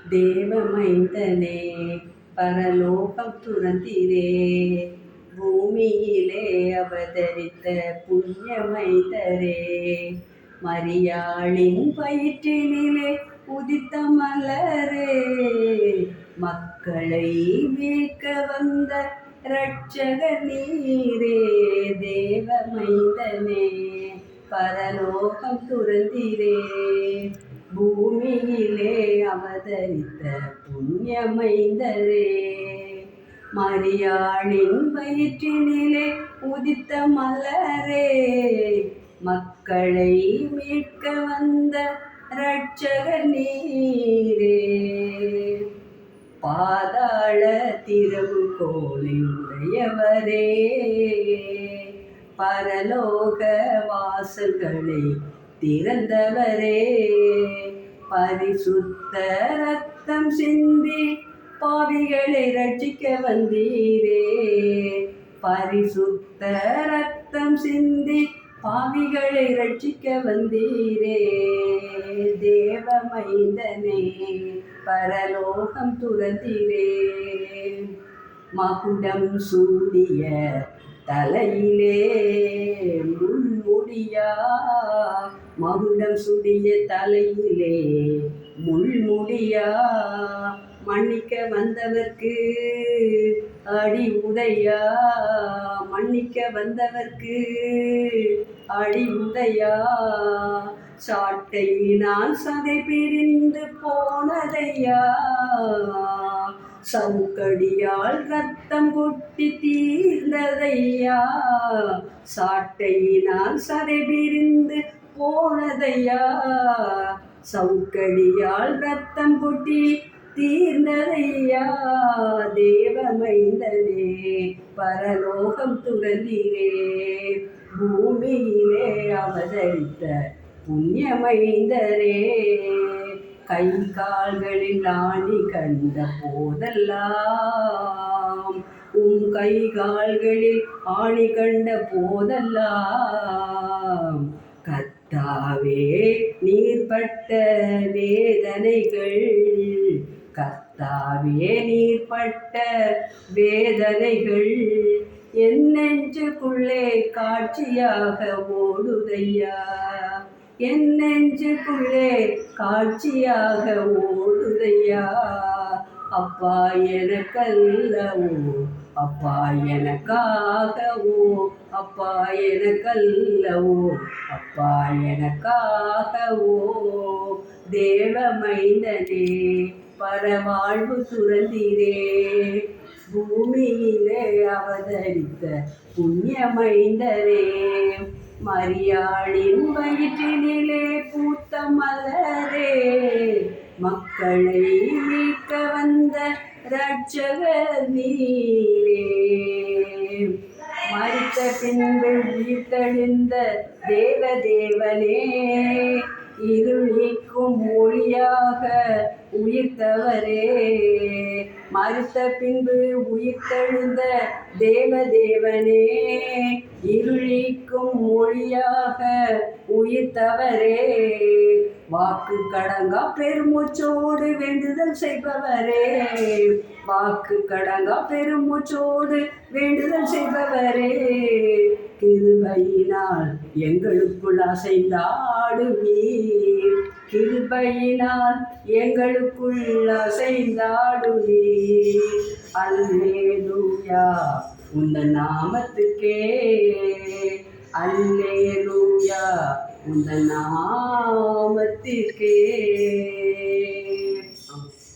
தேவமைந்தனே பரலோகம் துறந்திரே, பூமியிலே அவதரித்த புண்ணியமைந்தரே, மரியாளின் வயிற்றினிலே உதித்த மலரே, மக்களை மீட்க வந்த இரட்சகர் நீரே. தேவமைந்தனே பரலோகம் துறந்திரே, பூமியிலே அவதரித்த புண்ணியமைந்தரே, மரியாளின் வயிற்றினிலே உதித்த மலரே, மக்களை மீட்க வந்த இரட்சகர் நீரே. பாதாள திறவுகோலை உடையவரே, பரலோக வாசல்களை திறந்தவரே, பரிசுத்த ரத்தம் சிந்தி பாவிகளை ரட்சிக்க வந்தீரே, பரிசுத்த ரத்தம் சிந்தி பாவிகளை ரட்சிக்க வந்தீரே. தேவமைந்தனே பரலோகம் துறந்திரே, மகுடம் சூடிய தலையிலே முள்முடியா, மகுடம் சூடிய தலையிலே முள்முடியா, மன்னிக்க வந்தவர்க்கு அடி உதையா, மன்னிக்க வந்தவர்க்கு அடி உதையா, சாட்டையினால் சதை பிரிந்து போனதையா, சவுக்கடியால் ரத்தம் கொட்டி தீர்ந்ததையா, சாட்டையினால் சதை பிரிந்து போனதையா, சவுக்கடியால் ரத்தம் கொட்டி தீர்ந்ததையா. தேவமைந்தனே பரலோகம் துறந்திரே, பூமியிலே அவதரித்த புண்ணியமைந்தரே, கை கால்களில் ஆணி கண்ட போதெல்லாம், கை கால்களில் ஆணி கண்ட போதெல்லாம், கர்த்தாவே நீர்பட்ட வேதனைகள், கர்த்தாவே நீர்பட்ட வேதனைகள் என் நெஞ்சுக்குள்ளே காட்சியாக ஓடுதையா, என் நெஞ்சுக்குள்ளே காட்சியாக ஓடுதையா. அப்பா எனக்கல்லவோ, அப்பா எனக்காகவோ, அப்பா எனக்கல்லவோ, அப்பா எனக்காகவோ. தேவமைந்தனே பரவாழ்வு துறந்திரே, பூமியிலே அவதரித்த புண்ணியமைந்தரே, மரியாளின் வயிற்றினிலே பூத்த மலரே, மக்களை மீட்க வந்த இரட்சகர் நீரே. மரித்த பின்பு உயிர்த்தெழுந்த தேவதேவனே, இருள் நீக்கும் ஒளியாக உயிர்த்தவரே, மரித்த பின்பு உயிர்த்தெழுந்த தேவதேவனே, இருள் நீக்கும் ஒளியாக உயிர்த்தவரே, வாக்கு கடங்கா பெருமூச்சோடு வேண்டுதல் செய்பவரே, வாக்கு கடங்கா பெருமூச்சோடு வேண்டுதல் செய்பவரே, கிருபையினால் எங்களுக்குள் அசைந்தாடுவீர், கிருபையினால் எங்களுக்குள் அசைந்தாடுவீர். அல்லேலூயா உந்தன் நாமத்துக்கே, அல்லேலூயா உந்தன் நாமத்திற்கே.